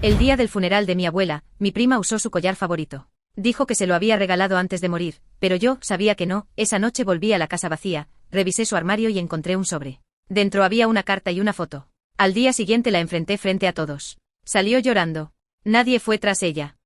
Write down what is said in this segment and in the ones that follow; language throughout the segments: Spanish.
El día del funeral de mi abuela, mi prima usó su collar favorito. Dijo que se lo había regalado antes de morir, pero yo sabía que no. Esa noche volví a la casa vacía, revisé su armario y encontré un sobre. Dentro había una carta y una foto. Al día siguiente la enfrenté frente a todos. Salió llorando. Nadie fue tras ella.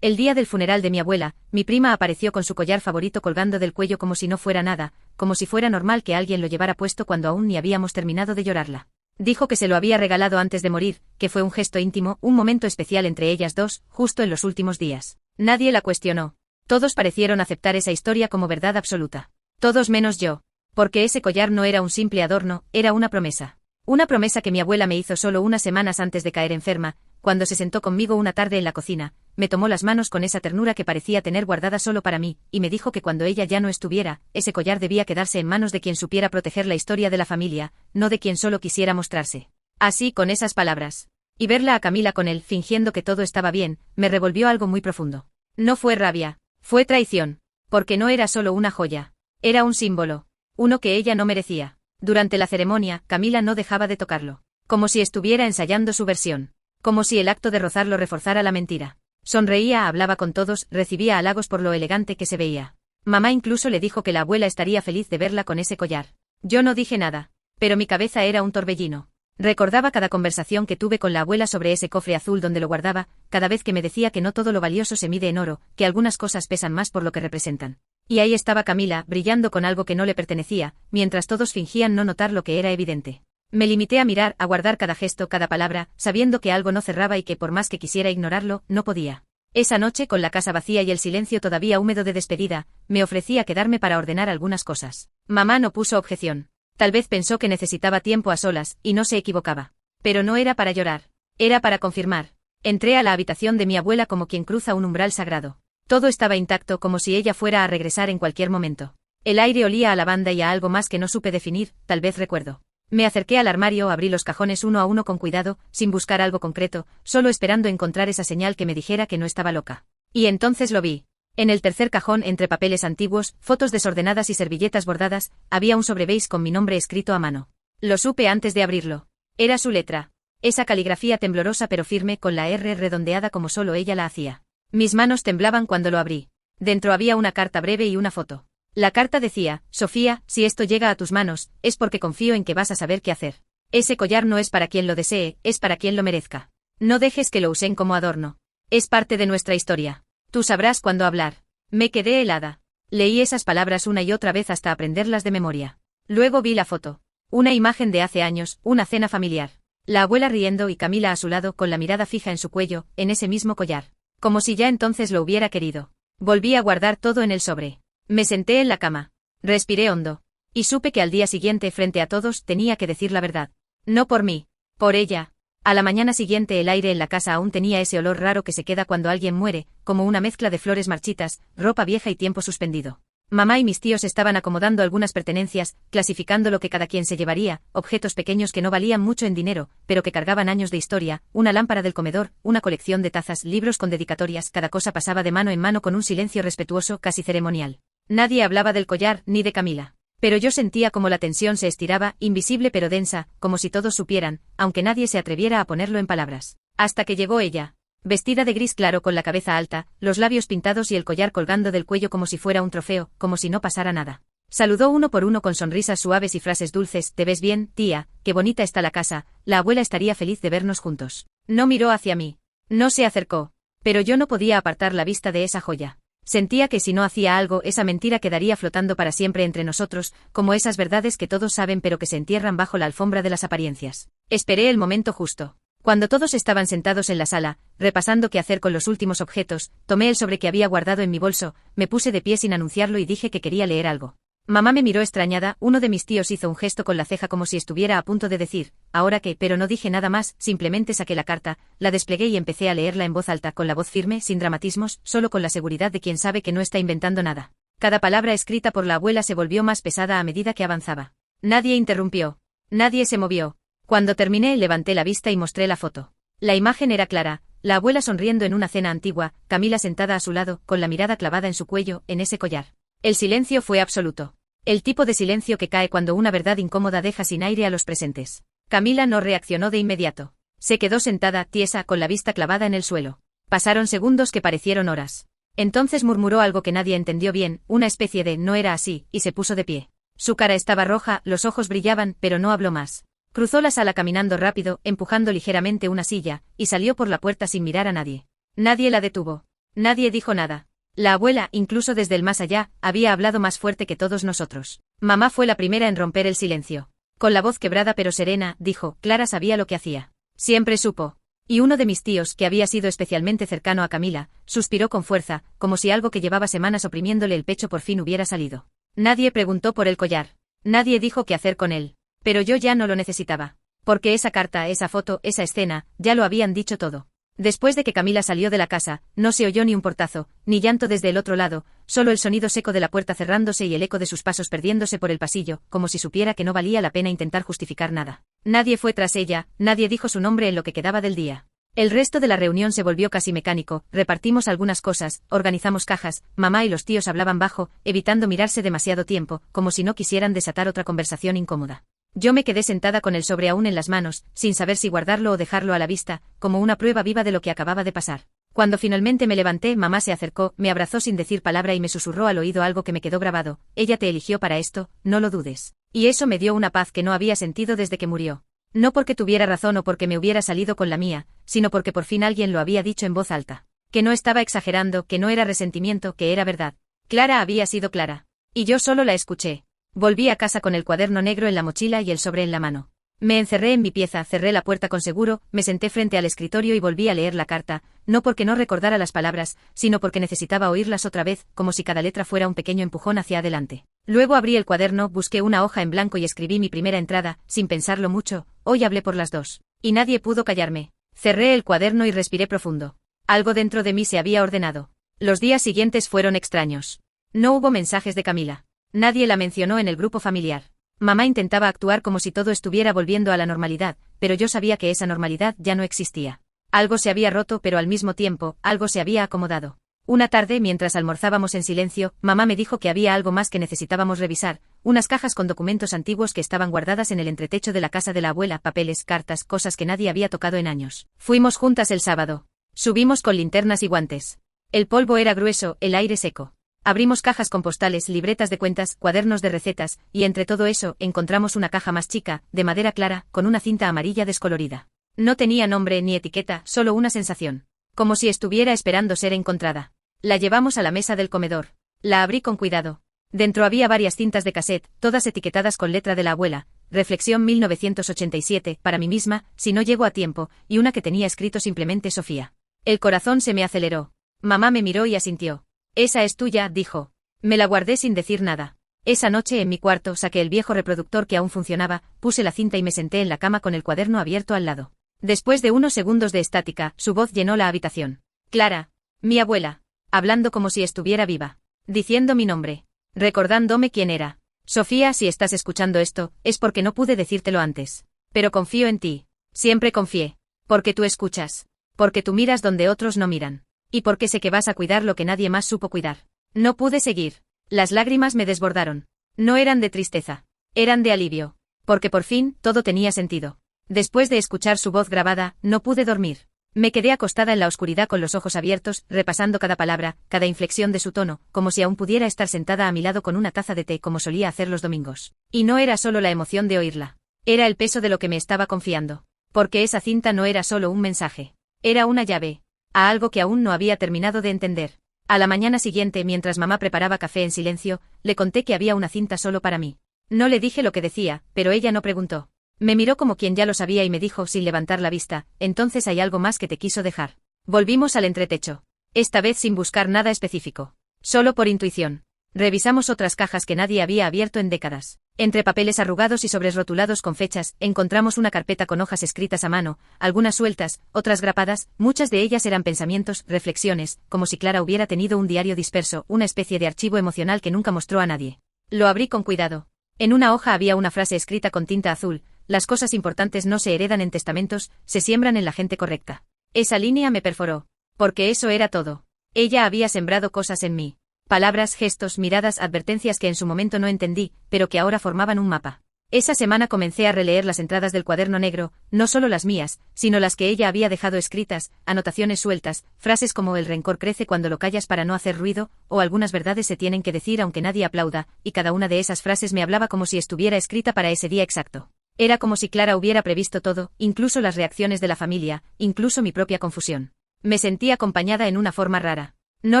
El día del funeral de mi abuela, mi prima apareció con su collar favorito colgando del cuello como si no fuera nada, como si fuera normal que alguien lo llevara puesto cuando aún ni habíamos terminado de llorarla. Dijo que se lo había regalado antes de morir, que fue un gesto íntimo, un momento especial entre ellas dos, justo en los últimos días. Nadie la cuestionó. Todos parecieron aceptar esa historia como verdad absoluta. Todos menos yo. Porque ese collar no era un simple adorno, era una promesa. Una promesa que mi abuela me hizo solo unas semanas antes de caer enferma, cuando se sentó conmigo una tarde en la cocina, me tomó las manos con esa ternura que parecía tener guardada solo para mí, y me dijo que cuando ella ya no estuviera, ese collar debía quedarse en manos de quien supiera proteger la historia de la familia, no de quien solo quisiera mostrarse. Así, con esas palabras. Y verla a Camila con él, fingiendo que todo estaba bien, me revolvió algo muy profundo. No fue rabia, fue traición. Porque no era solo una joya. Era un símbolo. Uno que ella no merecía. Durante la ceremonia, Camila no dejaba de tocarlo. Como si estuviera ensayando su versión. Como si el acto de rozarlo reforzara la mentira. Sonreía, hablaba con todos, recibía halagos por lo elegante que se veía. Mamá incluso le dijo que la abuela estaría feliz de verla con ese collar. Yo no dije nada. Pero mi cabeza era un torbellino. Recordaba cada conversación que tuve con la abuela sobre ese cofre azul donde lo guardaba, cada vez que me decía que no todo lo valioso se mide en oro, que algunas cosas pesan más por lo que representan. Y ahí estaba Camila, brillando con algo que no le pertenecía, mientras todos fingían no notar lo que era evidente. Me limité a mirar, a guardar cada gesto, cada palabra, sabiendo que algo no cerraba y que por más que quisiera ignorarlo, no podía. Esa noche, con la casa vacía y el silencio todavía húmedo de despedida, me ofrecí a quedarme para ordenar algunas cosas. Mamá no puso objeción. Tal vez pensó que necesitaba tiempo a solas, y no se equivocaba. Pero no era para llorar. Era para confirmar. Entré a la habitación de mi abuela como quien cruza un umbral sagrado. Todo estaba intacto, como si ella fuera a regresar en cualquier momento. El aire olía a lavanda y a algo más que no supe definir, tal vez recuerdo. Me acerqué al armario, abrí los cajones uno a uno con cuidado, sin buscar algo concreto, solo esperando encontrar esa señal que me dijera que no estaba loca. Y entonces lo vi. En el tercer cajón, entre papeles antiguos, fotos desordenadas y servilletas bordadas, había un sobre beige con mi nombre escrito a mano. Lo supe antes de abrirlo. Era su letra. Esa caligrafía temblorosa pero firme, con la R redondeada como solo ella la hacía. Mis manos temblaban cuando lo abrí. Dentro había una carta breve y una foto. La carta decía: Sofía, si esto llega a tus manos, es porque confío en que vas a saber qué hacer. Ese collar no es para quien lo desee, es para quien lo merezca. No dejes que lo usen como adorno. Es parte de nuestra historia. Tú sabrás cuándo hablar. Me quedé helada. Leí esas palabras una y otra vez hasta aprenderlas de memoria. Luego vi la foto. Una imagen de hace años, una cena familiar. La abuela riendo y Camila a su lado con la mirada fija en su cuello, en ese mismo collar. Como si ya entonces lo hubiera querido. Volví a guardar todo en el sobre. Me senté en la cama. Respiré hondo. Y supe que al día siguiente frente a todos tenía que decir la verdad. No por mí. Por ella. A la mañana siguiente el aire en la casa aún tenía ese olor raro que se queda cuando alguien muere, como una mezcla de flores marchitas, ropa vieja y tiempo suspendido. Mamá y mis tíos estaban acomodando algunas pertenencias, clasificando lo que cada quien se llevaría, objetos pequeños que no valían mucho en dinero, pero que cargaban años de historia, una lámpara del comedor, una colección de tazas, libros con dedicatorias, cada cosa pasaba de mano en mano con un silencio respetuoso, casi ceremonial. Nadie hablaba del collar, ni de Camila. Pero yo sentía como la tensión se estiraba, invisible pero densa, como si todos supieran, aunque nadie se atreviera a ponerlo en palabras. Hasta que llegó ella. Vestida de gris claro con la cabeza alta, los labios pintados y el collar colgando del cuello como si fuera un trofeo, como si no pasara nada. Saludó uno por uno con sonrisas suaves y frases dulces: «¿Te ves bien, tía? Qué bonita está la casa, la abuela estaría feliz de vernos juntos». No miró hacia mí. No se acercó. Pero yo no podía apartar la vista de esa joya. Sentía que si no hacía algo, esa mentira quedaría flotando para siempre entre nosotros, como esas verdades que todos saben pero que se entierran bajo la alfombra de las apariencias. Esperé el momento justo. Cuando todos estaban sentados en la sala, repasando qué hacer con los últimos objetos, tomé el sobre que había guardado en mi bolso, me puse de pie sin anunciarlo y dije que quería leer algo. Mamá me miró extrañada, uno de mis tíos hizo un gesto con la ceja como si estuviera a punto de decir: «¿Ahora qué?», pero no dije nada más, simplemente saqué la carta, la desplegué y empecé a leerla en voz alta, con la voz firme, sin dramatismos, solo con la seguridad de quien sabe que no está inventando nada. Cada palabra escrita por la abuela se volvió más pesada a medida que avanzaba. Nadie interrumpió. Nadie se movió. Cuando terminé, levanté la vista y mostré la foto. La imagen era clara, la abuela sonriendo en una cena antigua, Camila sentada a su lado, con la mirada clavada en su cuello, en ese collar. El silencio fue absoluto. El tipo de silencio que cae cuando una verdad incómoda deja sin aire a los presentes. Camila no reaccionó de inmediato. Se quedó sentada, tiesa, con la vista clavada en el suelo. Pasaron segundos que parecieron horas. Entonces murmuró algo que nadie entendió bien, una especie de «no era así», y se puso de pie. Su cara estaba roja, los ojos brillaban, pero no habló más. Cruzó la sala caminando rápido, empujando ligeramente una silla, y salió por la puerta sin mirar a nadie. Nadie la detuvo. Nadie dijo nada. La abuela, incluso desde el más allá, había hablado más fuerte que todos nosotros. Mamá fue la primera en romper el silencio. Con la voz quebrada pero serena, dijo, Clara sabía lo que hacía. Siempre supo. Y uno de mis tíos, que había sido especialmente cercano a Camila, suspiró con fuerza, como si algo que llevaba semanas oprimiéndole el pecho por fin hubiera salido. Nadie preguntó por el collar. Nadie dijo qué hacer con él. Pero yo ya no lo necesitaba. Porque esa carta, esa foto, esa escena, ya lo habían dicho todo. Después de que Camila salió de la casa, no se oyó ni un portazo, ni llanto desde el otro lado, solo el sonido seco de la puerta cerrándose y el eco de sus pasos perdiéndose por el pasillo, como si supiera que no valía la pena intentar justificar nada. Nadie fue tras ella, nadie dijo su nombre en lo que quedaba del día. El resto de la reunión se volvió casi mecánico, repartimos algunas cosas, organizamos cajas, mamá y los tíos hablaban bajo, evitando mirarse demasiado tiempo, como si no quisieran desatar otra conversación incómoda. Yo me quedé sentada con el sobre aún en las manos, sin saber si guardarlo o dejarlo a la vista, como una prueba viva de lo que acababa de pasar. Cuando finalmente me levanté, mamá se acercó, me abrazó sin decir palabra y me susurró al oído algo que me quedó grabado. Ella te eligió para esto, no lo dudes. Y eso me dio una paz que no había sentido desde que murió. No porque tuviera razón o porque me hubiera salido con la mía, sino porque por fin alguien lo había dicho en voz alta. Que no estaba exagerando, que no era resentimiento, que era verdad. Clara había sido clara. Y yo solo la escuché. Volví a casa con el cuaderno negro en la mochila y el sobre en la mano. Me encerré en mi pieza, cerré la puerta con seguro, me senté frente al escritorio y volví a leer la carta, no porque no recordara las palabras, sino porque necesitaba oírlas otra vez, como si cada letra fuera un pequeño empujón hacia adelante. Luego abrí el cuaderno, busqué una hoja en blanco y escribí mi primera entrada, sin pensarlo mucho, hoy hablé por las 2. Y nadie pudo callarme. Cerré el cuaderno y respiré profundo. Algo dentro de mí se había ordenado. Los días siguientes fueron extraños. No hubo mensajes de Camila. Nadie la mencionó en el grupo familiar. Mamá intentaba actuar como si todo estuviera volviendo a la normalidad, pero yo sabía que esa normalidad ya no existía. Algo se había roto, pero al mismo tiempo, algo se había acomodado. Una tarde, mientras almorzábamos en silencio, mamá me dijo que había algo más que necesitábamos revisar, unas cajas con documentos antiguos que estaban guardadas en el entretecho de la casa de la abuela, papeles, cartas, cosas que nadie había tocado en años. Fuimos juntas el sábado. Subimos con linternas y guantes. El polvo era grueso, el aire seco. Abrimos cajas con postales, libretas de cuentas, cuadernos de recetas, y entre todo eso, encontramos una caja más chica, de madera clara, con una cinta amarilla descolorida. No tenía nombre ni etiqueta, solo una sensación. Como si estuviera esperando ser encontrada. La llevamos a la mesa del comedor. La abrí con cuidado. Dentro había varias cintas de cassette, todas etiquetadas con letra de la abuela, Reflexión 1987, para mí misma, si no llego a tiempo, y una que tenía escrito simplemente Sofía. El corazón se me aceleró. Mamá me miró y asintió. Esa es tuya, dijo. Me la guardé sin decir nada. Esa noche en mi cuarto saqué el viejo reproductor que aún funcionaba, puse la cinta y me senté en la cama con el cuaderno abierto al lado. Después de unos segundos de estática, su voz llenó la habitación. Clara. Mi abuela. Hablando como si estuviera viva. Diciendo mi nombre. Recordándome quién era. Sofía, si estás escuchando esto, es porque no pude decírtelo antes. Pero confío en ti. Siempre confié. Porque tú escuchas. Porque tú miras donde otros no miran. Y porque sé que vas a cuidar lo que nadie más supo cuidar. No pude seguir. Las lágrimas me desbordaron. No eran de tristeza. Eran de alivio. Porque por fin, todo tenía sentido. Después de escuchar su voz grabada, no pude dormir. Me quedé acostada en la oscuridad con los ojos abiertos, repasando cada palabra, cada inflexión de su tono, como si aún pudiera estar sentada a mi lado con una taza de té como solía hacer los domingos. Y no era solo la emoción de oírla. Era el peso de lo que me estaba confiando. Porque esa cinta no era solo un mensaje. Era una llave. A algo que aún no había terminado de entender. A la mañana siguiente, mientras mamá preparaba café en silencio, le conté que había una cinta solo para mí. No le dije lo que decía, pero ella no preguntó. Me miró como quien ya lo sabía y me dijo sin levantar la vista, entonces hay algo más que te quiso dejar. Volvimos al entretecho. Esta vez sin buscar nada específico. Solo por intuición. Revisamos otras cajas que nadie había abierto en décadas. Entre papeles arrugados y sobres rotulados con fechas, encontramos una carpeta con hojas escritas a mano, algunas sueltas, otras grapadas, muchas de ellas eran pensamientos, reflexiones, como si Clara hubiera tenido un diario disperso, una especie de archivo emocional que nunca mostró a nadie. Lo abrí con cuidado. En una hoja había una frase escrita con tinta azul: las cosas importantes no se heredan en testamentos, se siembran en la gente correcta. Esa línea me perforó. Porque eso era todo. Ella había sembrado cosas en mí. Palabras, gestos, miradas, advertencias que en su momento no entendí, pero que ahora formaban un mapa. Esa semana comencé a releer las entradas del cuaderno negro, no solo las mías, sino las que ella había dejado escritas, anotaciones sueltas, frases como el rencor crece cuando lo callas para no hacer ruido, o algunas verdades se tienen que decir aunque nadie aplauda, y cada una de esas frases me hablaba como si estuviera escrita para ese día exacto. Era como si Clara hubiera previsto todo, incluso las reacciones de la familia, incluso mi propia confusión. Me sentí acompañada en una forma rara. No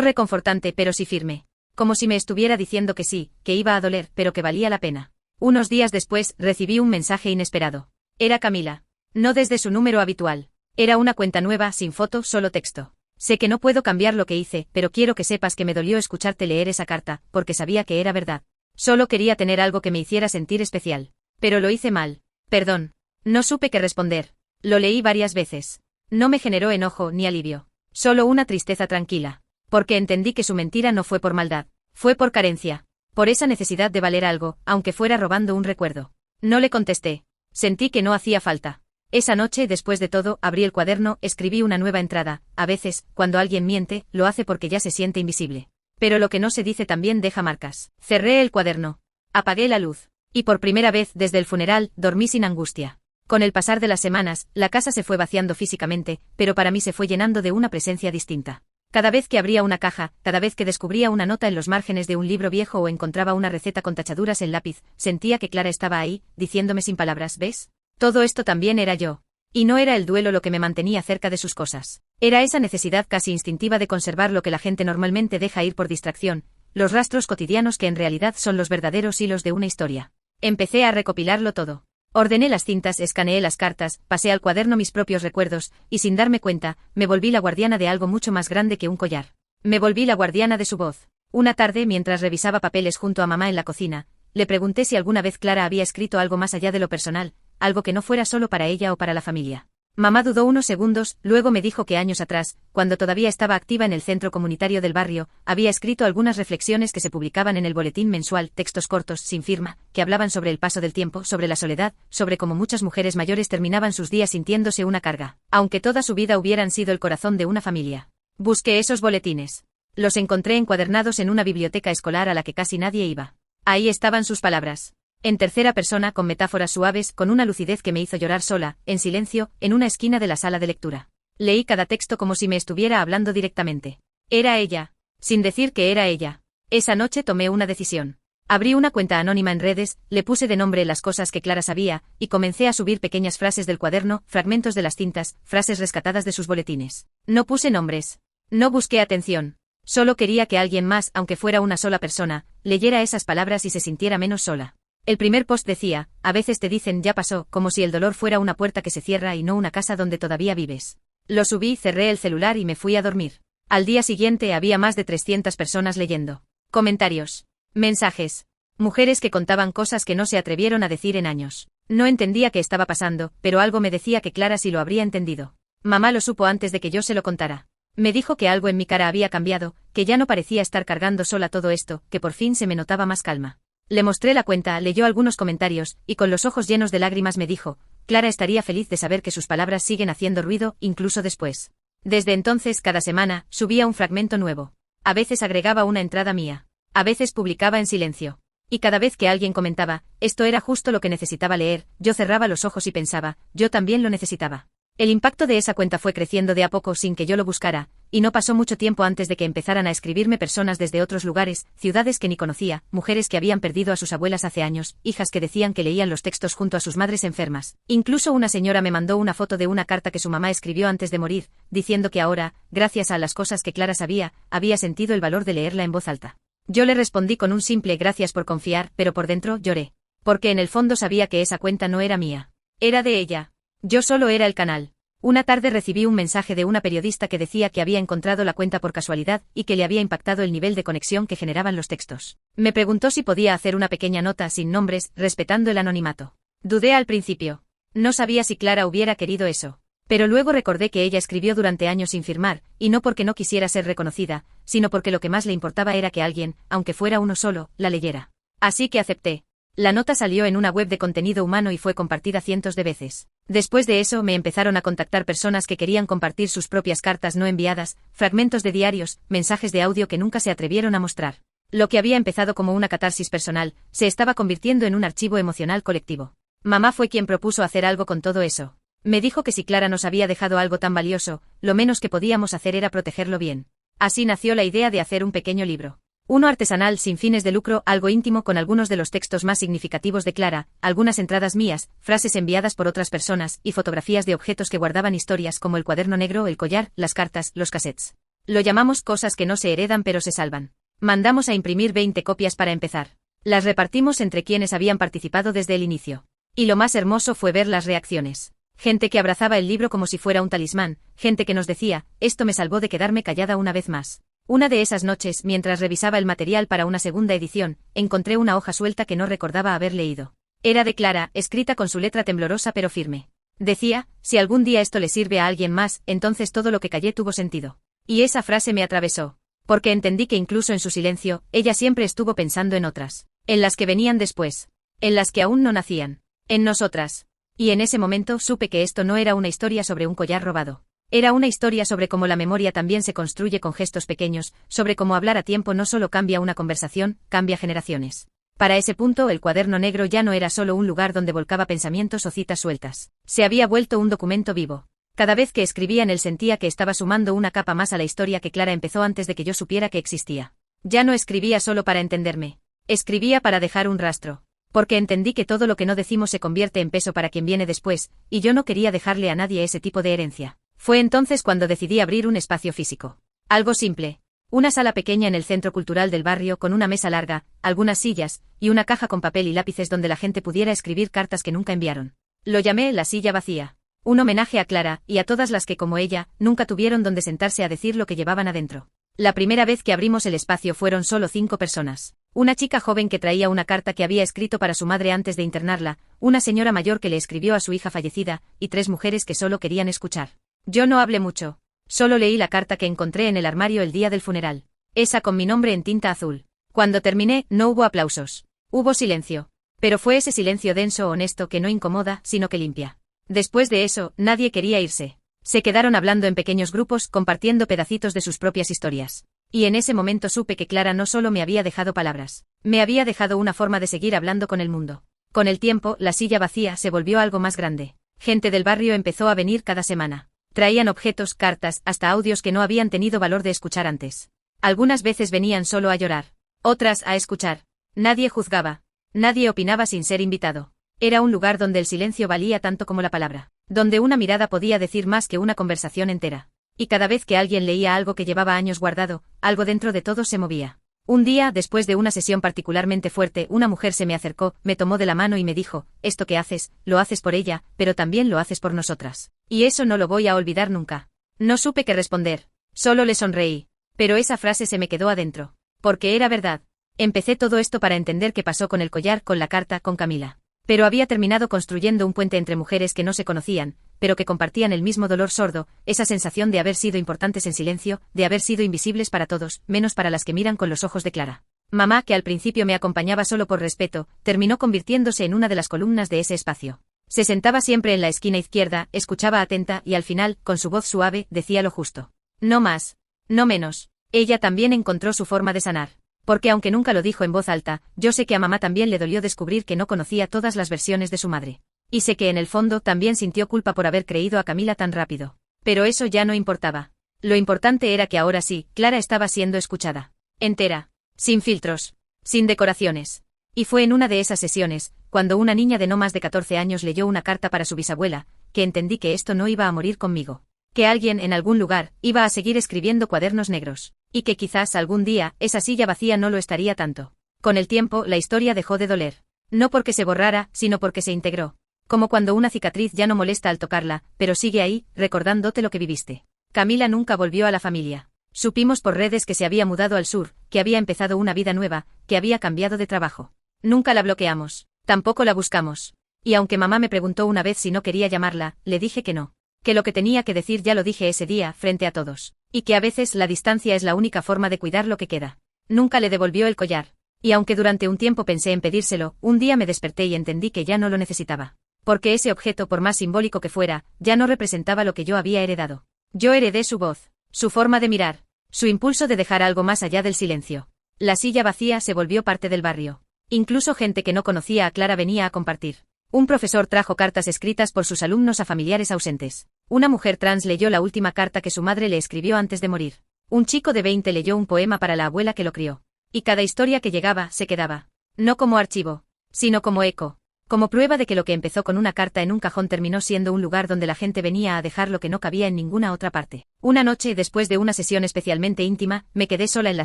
reconfortante, pero sí firme. Como si me estuviera diciendo que sí, que iba a doler, pero que valía la pena. Unos días después, recibí un mensaje inesperado. Era Camila. No desde su número habitual. Era una cuenta nueva, sin foto, solo texto. Sé que no puedo cambiar lo que hice, pero quiero que sepas que me dolió escucharte leer esa carta, porque sabía que era verdad. Solo quería tener algo que me hiciera sentir especial. Pero lo hice mal. Perdón. No supe qué responder. Lo leí varias veces. No me generó enojo ni alivio. Solo una tristeza tranquila. Porque entendí que su mentira no fue por maldad. Fue por carencia. Por esa necesidad de valer algo, aunque fuera robando un recuerdo. No le contesté. Sentí que no hacía falta. Esa noche, después de todo, abrí el cuaderno, escribí una nueva entrada. A veces, cuando alguien miente, lo hace porque ya se siente invisible. Pero lo que no se dice también deja marcas. Cerré el cuaderno. Apagué la luz. Y por primera vez, desde el funeral, dormí sin angustia. Con el pasar de las semanas, la casa se fue vaciando físicamente, pero para mí se fue llenando de una presencia distinta. Cada vez que abría una caja, cada vez que descubría una nota en los márgenes de un libro viejo o encontraba una receta con tachaduras en lápiz, sentía que Clara estaba ahí, diciéndome sin palabras, ¿ves? Todo esto también era yo. Y no era el duelo lo que me mantenía cerca de sus cosas. Era esa necesidad casi instintiva de conservar lo que la gente normalmente deja ir por distracción, los rastros cotidianos que en realidad son los verdaderos hilos de una historia. Empecé a recopilarlo todo. Ordené las cintas, escaneé las cartas, pasé al cuaderno mis propios recuerdos, y sin darme cuenta, me volví la guardiana de algo mucho más grande que un collar. Me volví la guardiana de su voz. Una tarde, mientras revisaba papeles junto a mamá en la cocina, le pregunté si alguna vez Clara había escrito algo más allá de lo personal, algo que no fuera solo para ella o para la familia. Mamá dudó unos segundos, luego me dijo que años atrás, cuando todavía estaba activa en el centro comunitario del barrio, había escrito algunas reflexiones que se publicaban en el boletín mensual, textos cortos, sin firma, que hablaban sobre el paso del tiempo, sobre la soledad, sobre cómo muchas mujeres mayores terminaban sus días sintiéndose una carga, aunque toda su vida hubieran sido el corazón de una familia. Busqué esos boletines. Los encontré encuadernados en una biblioteca escolar a la que casi nadie iba. Ahí estaban sus palabras. En tercera persona, con metáforas suaves, con una lucidez que me hizo llorar sola, en silencio, en una esquina de la sala de lectura. Leí cada texto como si me estuviera hablando directamente. Era ella. Sin decir que era ella. Esa noche tomé una decisión. Abrí una cuenta anónima en redes, le puse de nombre las cosas que Clara sabía, y comencé a subir pequeñas frases del cuaderno, fragmentos de las cintas, frases rescatadas de sus boletines. No puse nombres. No busqué atención. Solo quería que alguien más, aunque fuera una sola persona, leyera esas palabras y se sintiera menos sola. El primer post decía, a veces te dicen ya pasó, como si el dolor fuera una puerta que se cierra y no una casa donde todavía vives. Lo subí, cerré el celular y me fui a dormir. Al día siguiente había más de 300 personas leyendo. Comentarios. Mensajes. Mujeres que contaban cosas que no se atrevieron a decir en años. No entendía qué estaba pasando, pero algo me decía que Clara sí lo habría entendido. Mamá lo supo antes de que yo se lo contara. Me dijo que algo en mi cara había cambiado, que ya no parecía estar cargando sola todo esto, que por fin se me notaba más calma. Le mostré la cuenta, leyó algunos comentarios, y con los ojos llenos de lágrimas me dijo, Clara estaría feliz de saber que sus palabras siguen haciendo ruido, incluso después. Desde entonces, cada semana, subía un fragmento nuevo. A veces agregaba una entrada mía. A veces publicaba en silencio. Y cada vez que alguien comentaba, esto era justo lo que necesitaba leer, yo cerraba los ojos y pensaba, yo también lo necesitaba. El impacto de esa cuenta fue creciendo de a poco sin que yo lo buscara, y no pasó mucho tiempo antes de que empezaran a escribirme personas desde otros lugares, ciudades que ni conocía, mujeres que habían perdido a sus abuelas hace años, hijas que decían que leían los textos junto a sus madres enfermas. Incluso una señora me mandó una foto de una carta que su mamá escribió antes de morir, diciendo que ahora, gracias a las cosas que Clara sabía, había sentido el valor de leerla en voz alta. Yo le respondí con un simple gracias por confiar, pero por dentro lloré. Porque en el fondo sabía que esa cuenta no era mía. Era de ella. Yo solo era el canal. Una tarde recibí un mensaje de una periodista que decía que había encontrado la cuenta por casualidad y que le había impactado el nivel de conexión que generaban los textos. Me preguntó si podía hacer una pequeña nota sin nombres, respetando el anonimato. Dudé al principio. No sabía si Clara hubiera querido eso. Pero luego recordé que ella escribió durante años sin firmar, y no porque no quisiera ser reconocida, sino porque lo que más le importaba era que alguien, aunque fuera uno solo, la leyera. Así que acepté. La nota salió en una web de contenido humano y fue compartida cientos de veces. Después de eso me empezaron a contactar personas que querían compartir sus propias cartas no enviadas, fragmentos de diarios, mensajes de audio que nunca se atrevieron a mostrar. Lo que había empezado como una catarsis personal, se estaba convirtiendo en un archivo emocional colectivo. Mamá fue quien propuso hacer algo con todo eso. Me dijo que si Clara nos había dejado algo tan valioso, lo menos que podíamos hacer era protegerlo bien. Así nació la idea de hacer un pequeño libro. Uno artesanal sin fines de lucro, algo íntimo con algunos de los textos más significativos de Clara, algunas entradas mías, frases enviadas por otras personas y fotografías de objetos que guardaban historias como el cuaderno negro, el collar, las cartas, los cassettes. Lo llamamos cosas que no se heredan pero se salvan. Mandamos a imprimir 20 copias para empezar. Las repartimos entre quienes habían participado desde el inicio. Y lo más hermoso fue ver las reacciones. Gente que abrazaba el libro como si fuera un talismán, gente que nos decía, esto me salvó de quedarme callada una vez más. Una de esas noches, mientras revisaba el material para una segunda edición, encontré una hoja suelta que no recordaba haber leído. Era de Clara, escrita con su letra temblorosa pero firme. Decía, si algún día esto le sirve a alguien más, entonces todo lo que callé tuvo sentido. Y esa frase me atravesó. Porque entendí que incluso en su silencio, ella siempre estuvo pensando en otras. En las que venían después. En las que aún no nacían. En nosotras. Y en ese momento supe que esto no era una historia sobre un collar robado. Era una historia sobre cómo la memoria también se construye con gestos pequeños, sobre cómo hablar a tiempo no solo cambia una conversación, cambia generaciones. Para ese punto el cuaderno negro ya no era solo un lugar donde volcaba pensamientos o citas sueltas. Se había vuelto un documento vivo. Cada vez que escribía en él sentía que estaba sumando una capa más a la historia que Clara empezó antes de que yo supiera que existía. Ya no escribía solo para entenderme. Escribía para dejar un rastro. Porque entendí que todo lo que no decimos se convierte en peso para quien viene después, y yo no quería dejarle a nadie ese tipo de herencia. Fue entonces cuando decidí abrir un espacio físico. Algo simple. Una sala pequeña en el centro cultural del barrio con una mesa larga, algunas sillas, y una caja con papel y lápices donde la gente pudiera escribir cartas que nunca enviaron. Lo llamé la silla vacía. Un homenaje a Clara, y a todas las que como ella, nunca tuvieron donde sentarse a decir lo que llevaban adentro. La primera vez que abrimos el espacio fueron solo 5 personas. Una chica joven que traía una carta que había escrito para su madre antes de internarla, una señora mayor que le escribió a su hija fallecida, y 3 mujeres que solo querían escuchar. Yo no hablé mucho. Solo leí la carta que encontré en el armario el día del funeral. Esa con mi nombre en tinta azul. Cuando terminé, no hubo aplausos. Hubo silencio. Pero fue ese silencio denso honesto que no incomoda, sino que limpia. Después de eso, nadie quería irse. Se quedaron hablando en pequeños grupos, compartiendo pedacitos de sus propias historias. Y en ese momento supe que Clara no solo me había dejado palabras. Me había dejado una forma de seguir hablando con el mundo. Con el tiempo, la silla vacía se volvió algo más grande. Gente del barrio empezó a venir cada semana. Traían objetos, cartas, hasta audios que no habían tenido valor de escuchar antes. Algunas veces venían solo a llorar. Otras a escuchar. Nadie juzgaba. Nadie opinaba sin ser invitado. Era un lugar donde el silencio valía tanto como la palabra. Donde una mirada podía decir más que una conversación entera. Y cada vez que alguien leía algo que llevaba años guardado, algo dentro de todos se movía. Un día, después de una sesión particularmente fuerte, una mujer se me acercó, me tomó de la mano y me dijo, esto que haces, lo haces por ella, pero también lo haces por nosotras. Y eso no lo voy a olvidar nunca. No supe qué responder. Solo le sonreí. Pero esa frase se me quedó adentro. Porque era verdad. Empecé todo esto para entender qué pasó con el collar, con la carta, con Camila. Pero había terminado construyendo un puente entre mujeres que no se conocían, pero que compartían el mismo dolor sordo, esa sensación de haber sido importantes en silencio, de haber sido invisibles para todos, menos para las que miran con los ojos de Clara. Mamá, que al principio me acompañaba solo por respeto, terminó convirtiéndose en una de las columnas de ese espacio. Se sentaba siempre en la esquina izquierda, escuchaba atenta y al final, con su voz suave, decía lo justo. No más. No menos. Ella también encontró su forma de sanar. Porque aunque nunca lo dijo en voz alta, yo sé que a mamá también le dolió descubrir que no conocía todas las versiones de su madre. Y sé que en el fondo también sintió culpa por haber creído a Camila tan rápido. Pero eso ya no importaba. Lo importante era que ahora sí, Clara estaba siendo escuchada. Entera. Sin filtros. Sin decoraciones. Y fue en una de esas sesiones, cuando una niña de no más de 14 años leyó una carta para su bisabuela, que entendí que esto no iba a morir conmigo. Que alguien en algún lugar iba a seguir escribiendo cuadernos negros. Y que quizás algún día, esa silla vacía no lo estaría tanto. Con el tiempo, la historia dejó de doler. No porque se borrara, sino porque se integró. Como cuando una cicatriz ya no molesta al tocarla, pero sigue ahí, recordándote lo que viviste. Camila nunca volvió a la familia. Supimos por redes que se había mudado al sur, que había empezado una vida nueva, que había cambiado de trabajo. Nunca la bloqueamos. Tampoco la buscamos. Y aunque mamá me preguntó una vez si no quería llamarla, le dije que no. Que lo que tenía que decir ya lo dije ese día, frente a todos. Y que a veces la distancia es la única forma de cuidar lo que queda. Nunca le devolvió el collar. Y aunque durante un tiempo pensé en pedírselo, un día me desperté y entendí que ya no lo necesitaba. Porque ese objeto, por más simbólico que fuera, ya no representaba lo que yo había heredado. Yo heredé su voz, su forma de mirar, su impulso de dejar algo más allá del silencio. La silla vacía se volvió parte del barrio. Incluso gente que no conocía a Clara venía a compartir. Un profesor trajo cartas escritas por sus alumnos a familiares ausentes. Una mujer trans leyó la última carta que su madre le escribió antes de morir. Un chico de 20 leyó un poema para la abuela que lo crió. Y cada historia que llegaba se quedaba. No como archivo, sino como eco. Como prueba de que lo que empezó con una carta en un cajón terminó siendo un lugar donde la gente venía a dejar lo que no cabía en ninguna otra parte. Una noche, después de una sesión especialmente íntima, me quedé sola en la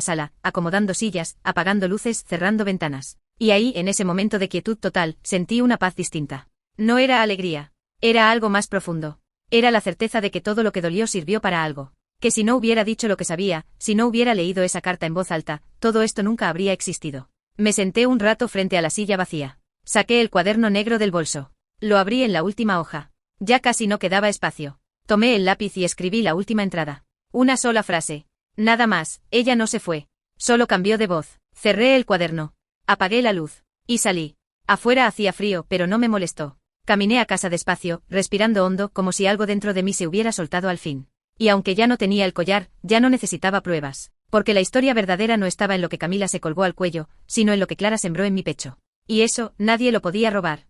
sala, acomodando sillas, apagando luces, cerrando ventanas. Y ahí, en ese momento de quietud total, sentí una paz distinta. No era alegría. Era algo más profundo. Era la certeza de que todo lo que dolió sirvió para algo. Que si no hubiera dicho lo que sabía, si no hubiera leído esa carta en voz alta, todo esto nunca habría existido. Me senté un rato frente a la silla vacía. Saqué el cuaderno negro del bolso. Lo abrí en la última hoja. Ya casi no quedaba espacio. Tomé el lápiz y escribí la última entrada. Una sola frase. Nada más, ella no se fue. Solo cambió de voz. Cerré el cuaderno. Apagué la luz. Y salí. Afuera hacía frío, pero no me molestó. Caminé a casa despacio, respirando hondo, como si algo dentro de mí se hubiera soltado al fin. Y aunque ya no tenía el collar, ya no necesitaba pruebas. Porque la historia verdadera no estaba en lo que Camila se colgó al cuello, sino en lo que Clara sembró en mi pecho. Y eso, nadie lo podía robar.